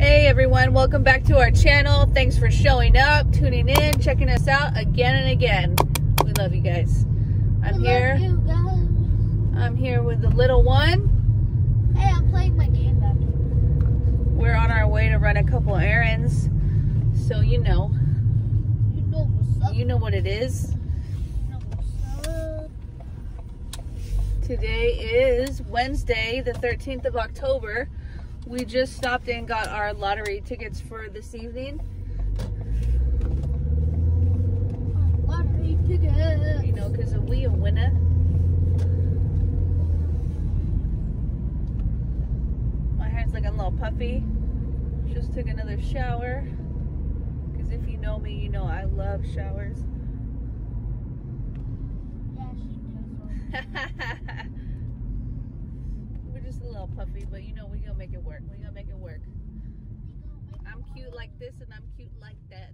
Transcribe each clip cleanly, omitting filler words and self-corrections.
Hey everyone, welcome back to our channel. Thanks for showing up, tuning in, checking us out again and again. We love you guys. I'm here with the little one. Hey, I'm playing my game back here. We're on our way to run a couple errands. So you know what's up. You know what it is. What's up. Today is Wednesday, the 13th of October. We just stopped and got our lottery tickets for this evening. Lottery tickets. You know, because we a winner. My hair's looking a little puffy. Just took another shower. Because if you know me, you know I love showers. Yeah, she does. We're just a little puffy, but you know we gonna make it work. We gonna make it work. I'm cute like this and I'm cute like that.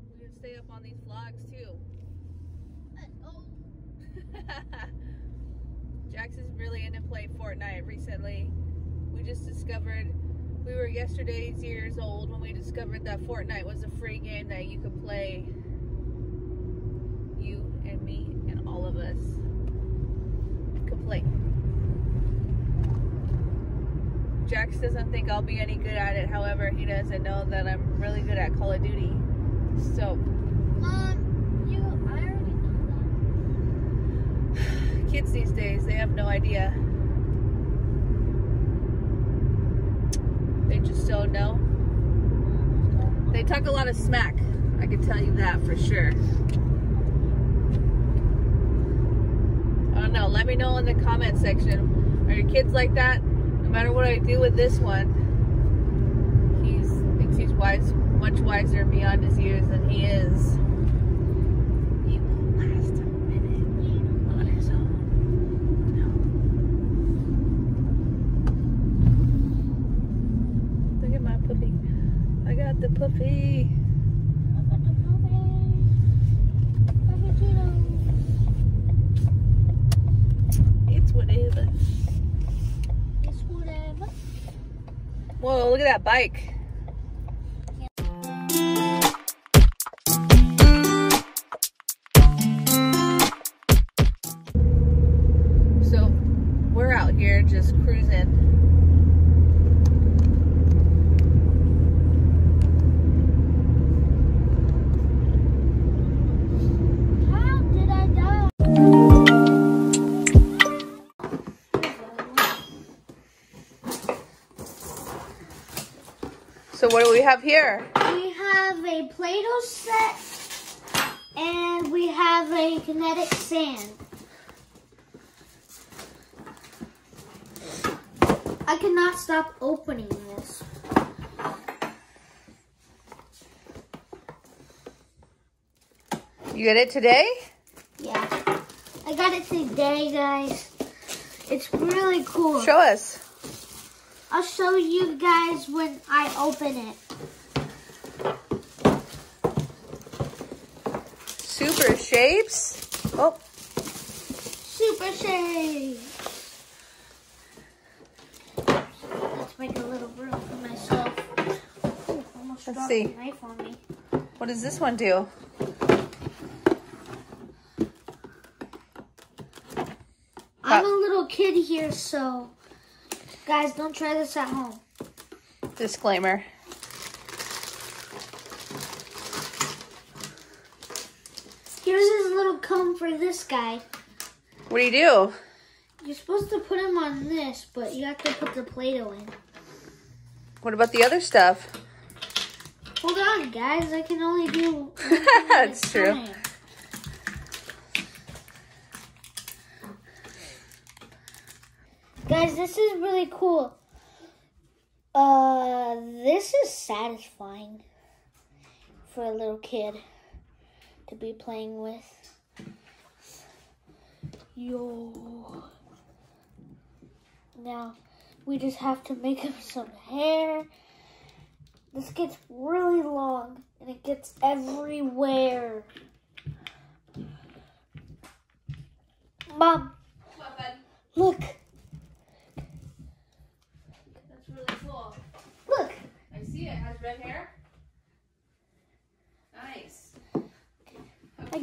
We're gonna stay up on these vlogs too. Let's go. Jax is really into playing Fortnite recently. We just discovered, we were yesterday's years old when we discovered that Fortnite was a free game that you could play. You and me and all of us could play. Jax doesn't think I'll be any good at it. However, he doesn't know that I'm really good at Call of Duty. So, I already know that. kids these days, they have no idea. They just don't know. They talk a lot of smack. I can tell you that for sure. I don't know. Let me know in the comment section. Are your kids like that? No matter what I do with this one, he thinks he's wise, much wiser beyond his years than he is. He won't last a minute on his own. No. Look at my puppy. I got the puppy. I got the puppy. Cappuccino. It's whatever. It's whatever. Whoa, look at that bike. So, we're out here just cruising. How did I die? So what do we have here? We have a Play-Doh set and we have a kinetic sand. I cannot stop opening this. You get it today? Yeah, I got it today, guys. It's really cool. Show us. I'll show you guys when I open it. Super shapes. Oh, Super shade. Let's make a little room for myself. Ooh, almost Let's dropped see. the knife on me. what does this one do? I'm a little kid here, so guys, don't try this at home. Disclaimer. Here's his little comb for this guy. What do you do? You're supposed to put him on this, but you have to put the Play-Doh in. What about the other stuff? Hold on, guys. I can only do one thing at That's a true. time. Guys, this is really cool. This is satisfying for a little kid to be playing with. Yo. Now, we just have to make him some hair. This gets really long and it gets everywhere.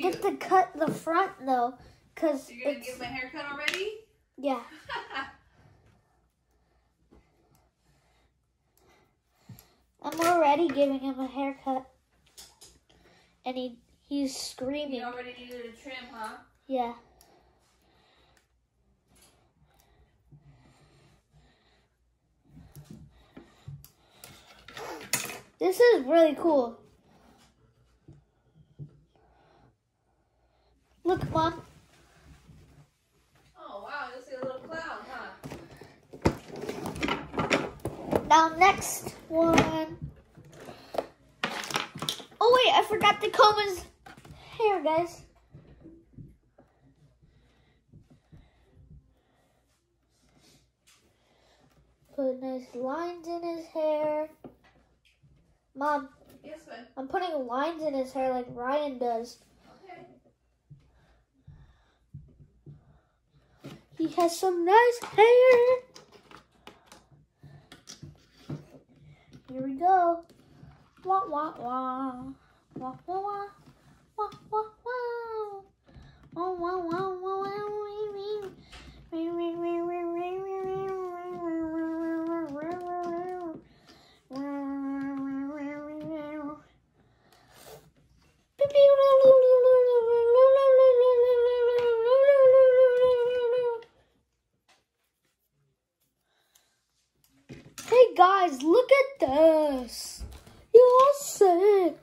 forget to cut the front though, cause So you're gonna give my haircut already? Yeah. I'm already giving him a haircut, and he's screaming. You already needed a trim, huh? Yeah. This is really cool. Look, Mom. Oh, wow. This is a little clown, huh? Now, next one. Oh, wait. I forgot to comb his hair, guys. Put nice lines in his hair. Mom. Yes, bud. I'm putting lines in his hair like Ryan does. Okay. He has some nice hair. Here we go. Wah, wah, wah. Wah, wah, wah. Wah, wah, wah. Wah, wah, wah, wah, wah, Hey guys, look at this. You're sick.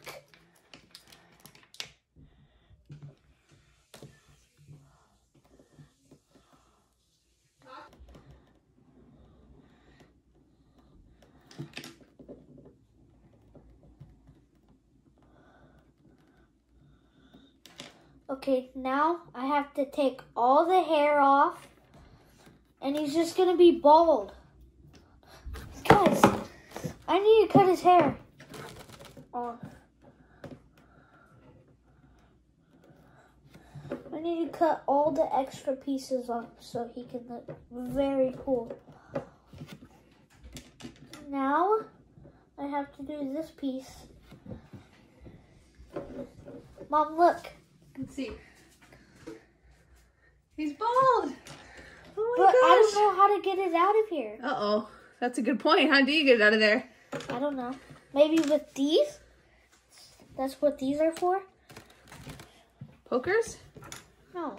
Okay, now I have to take all the hair off, and he's just gonna be bald. Guys, I need to cut his hair off. I need to cut all the extra pieces off so he can look very cool. Now, I have to do this piece. Mom, look. Let's see. He's bald. Oh my But gosh. I don't know how to get it out of here. Uh-oh. That's a good point. How do you get it out of there? I don't know. Maybe with these? That's what these are for? Pokers? No.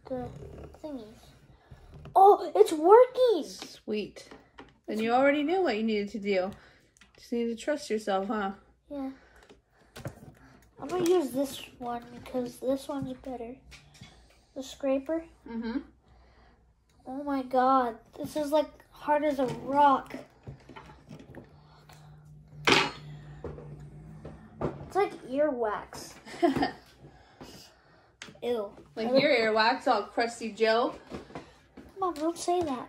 The thingies. Oh, it's working! Sweet. Then you already knew what you needed to do. Just need to trust yourself, huh? Yeah. I'm gonna use this one because this one's better. The scraper. Mm-hmm. Oh my god. This is like hard as a rock. It's like earwax. Ew. Like your earwax, all crusty Joe. Mom, don't say that.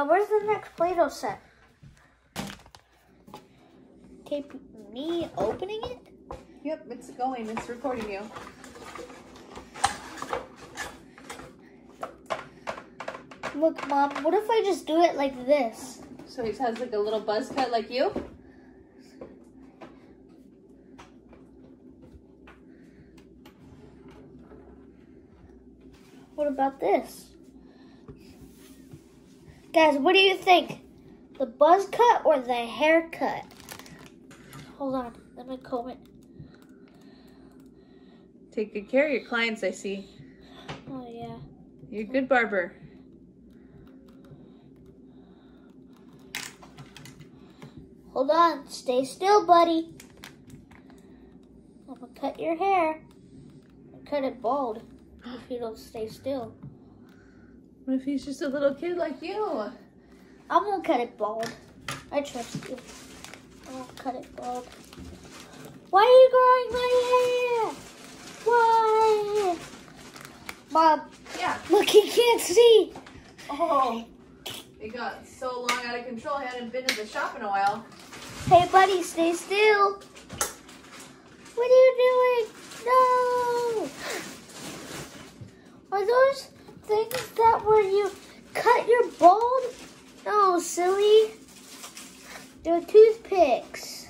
Where's the next Play-Doh set? Okay, me opening it? Yep, it's going. It's recording you. Look, Mom, what if I just do it like this? So he has like a little buzz cut like you? What about this? Guys, what do you think? The buzz cut or the haircut? Hold on, let me comb it. Take good care of your clients, I see. Oh, yeah. You're a good barber. Hold on, stay still, buddy. I'm gonna cut your hair. And cut it bald if you don't stay still. What if he's just a little kid like you? I'm gonna cut it bald. I trust you. I'm gonna cut it bald. Why are you growing my hair? Why? Mom, Yeah. look, he can't see. Oh, it got so long out of control. I hadn't been to the shop in a while. Hey, buddy, stay still. What are you doing? No. Are those things that where you cut your bald? No, silly. They're toothpicks.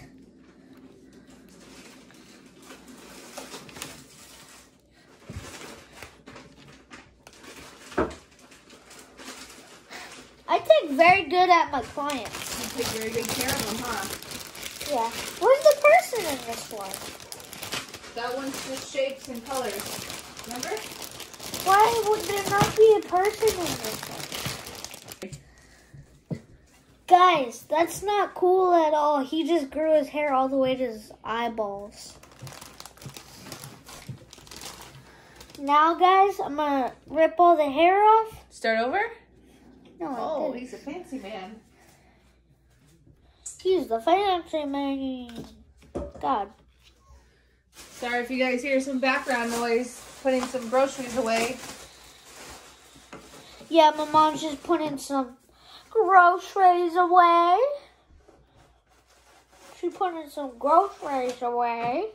I take very good at my clients. You take very good care of them, huh? Yeah. Where's the person in this one? That one's just shapes and colors. Remember? Why would there not be a person in this one? Guys, that's not cool at all. He just grew his hair all the way to his eyeballs. Now, guys, I'm going to rip all the hair off. Start over? No, Oh, he's a fancy man. He's the fancy man. God. Sorry if you guys hear some background noise, putting some groceries away. Yeah, my mom's just putting some groceries away. She's putting some groceries away.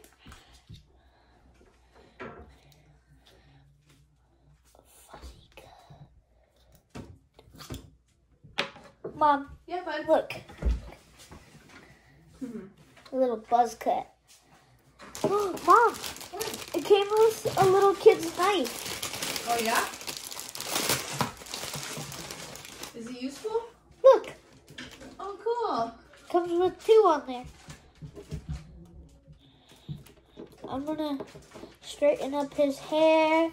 Mom. Yeah, bud. Look. A little buzz cut. Oh, Mom. What? It came with a little kid's knife. Oh, yeah? Is it useful? Look. Oh, cool. Comes with 2 on there. I'm gonna straighten up his hair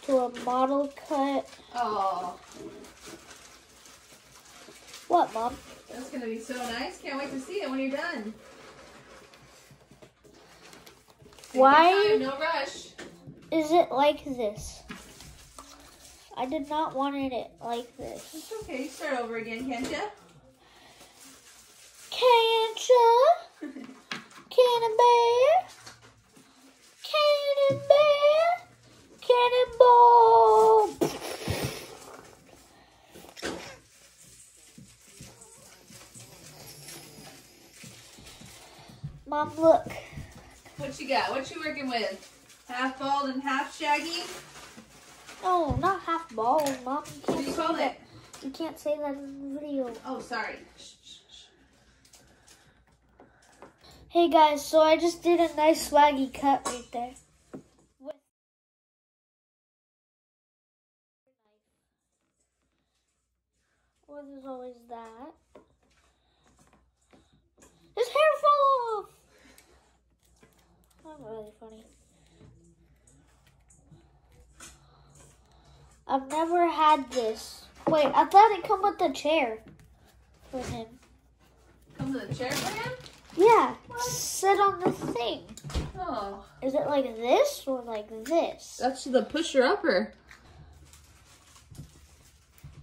to a model cut. Oh, What, Mom? that's going to be so nice. Can't wait to see it when you're done. Take Why your time, no rush. is it like this? I did not want it like this. It's okay. You start over again, can't you? Can't ya? Cannon bear? Cannon bear? Cannonball! Mom, look. What you got? What you working with? Half bald and half shaggy? No, not half bald, Mom. You What do can't you say call that. it? You can't say that in the video. Oh, sorry. Shh, shh, shh. Hey guys, so I just did a nice swaggy cut right there. Well, there's always that. His hair fell off! That's really funny. I've never had this. Wait, I thought it come with a chair for him. Comes with a chair for him? Yeah, sit on the thing. Oh. Is it like this or like this? That's the pusher-upper.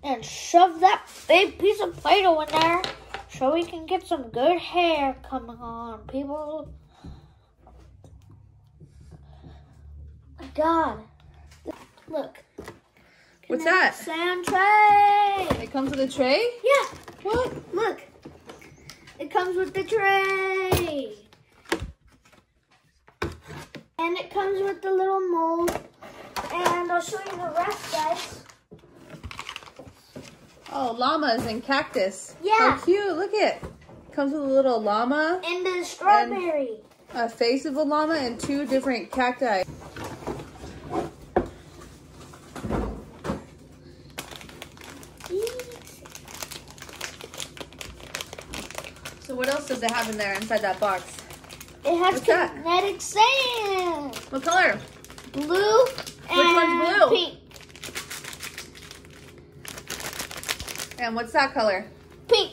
And shove that big piece of Play-Doh in there so we can get some good hair coming on, people. My God. Look. What's that? Sand tray. It comes with a tray? Yeah. What? Look. It comes with the tray. And it comes with the little mold. And I'll show you the rest, guys. Oh, llamas and cactus. Yeah. How cute. Look it. Comes with a little llama, And the strawberry. a face of a llama, and 2 different cacti. So what else does it have in there inside that box? It has What's that? kinetic sand. What color? Blue and one's blue? pink. And what's that color? Pink.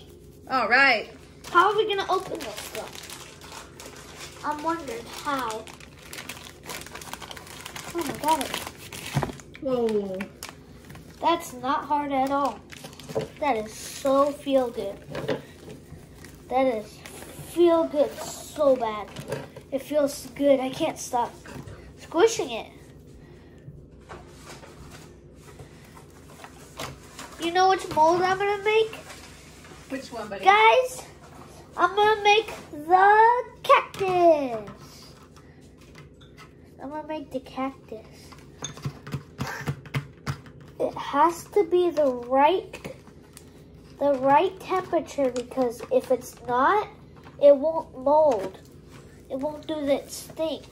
All right. How are we going to open this stuff? I'm wondering how. Oh my God. Whoa. That's not hard at all. That is so feel good. That is feel good so bad. It feels good. I can't stop squishing it. You know which mold I'm going to make? Which one, buddy? Guys, I'm going to make the cactus. I'm going to make the cactus. It has to be the right the right temperature, because if it's not, it won't mold. It won't do its thing.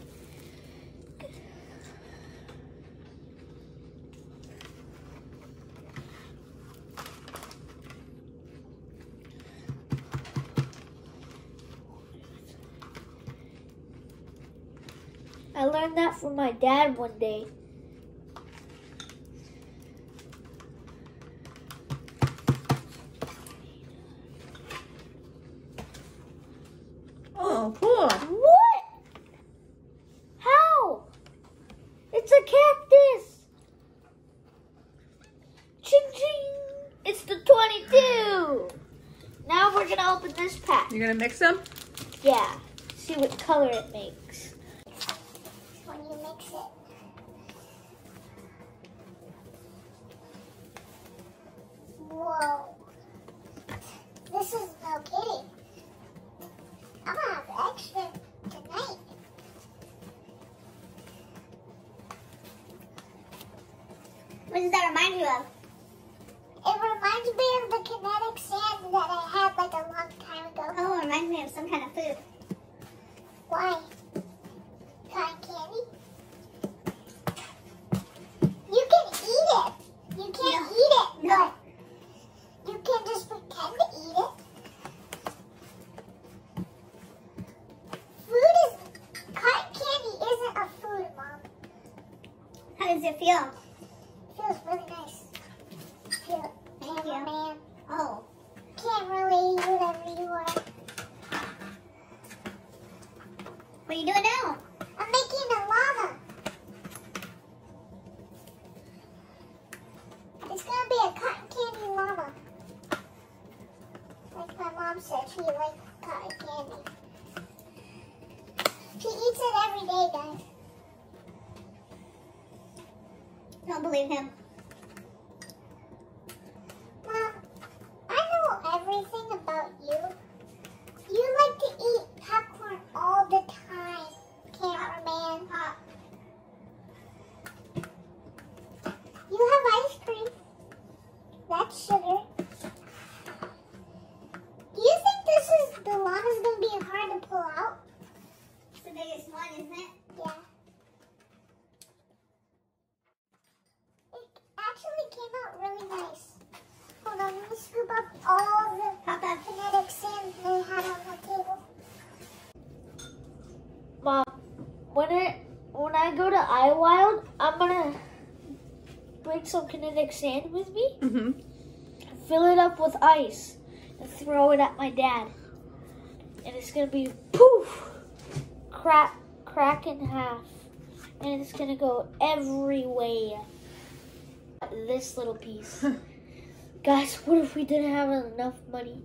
I learned that from my dad one day. Oh, cool. What? How? It's a cactus. Ching ching. It's the 22. Now we're gonna open this pack. You're gonna mix them? Yeah. See what color it makes. When you mix it. Whoa. This is no kidding. I'm gonna have extra tonight. What does that remind you of? It reminds me of the kinetic sand that I had like a long time ago. Oh, it reminds me of some kind of food. Why? Cotton candy? You can eat it. You can't eat it, but you can just pretend to eat it. Cotton candy isn't a food, Mom. How does it feel? It feels really nice. Feel it. Thank you. Man. Oh. Can't really eat whatever you want. What are you doing now? I'm making a llama. It's gonna be a cotton candy llama. Like my mom said, she likes cotton candy. She eats it every day, guys. Don't believe him. Mom, I know everything about you. You like to eat popcorn all the time, cameraman. You have ice cream. That's sugar. Do you think the llama's gonna be hard to pull out? It's the biggest one, isn't it? Yeah. It actually came out really nice. Hold on, let me scoop up all the kinetic sand they had on the table. Mom, when I go to Iwild, I'm gonna bring some kinetic sand with me, fill it up with ice, and throw it at my dad. And it's gonna be poof, crack in half, and it's gonna go everywhere. This little piece. Guys, what if we didn't have enough money?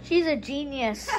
She's a genius.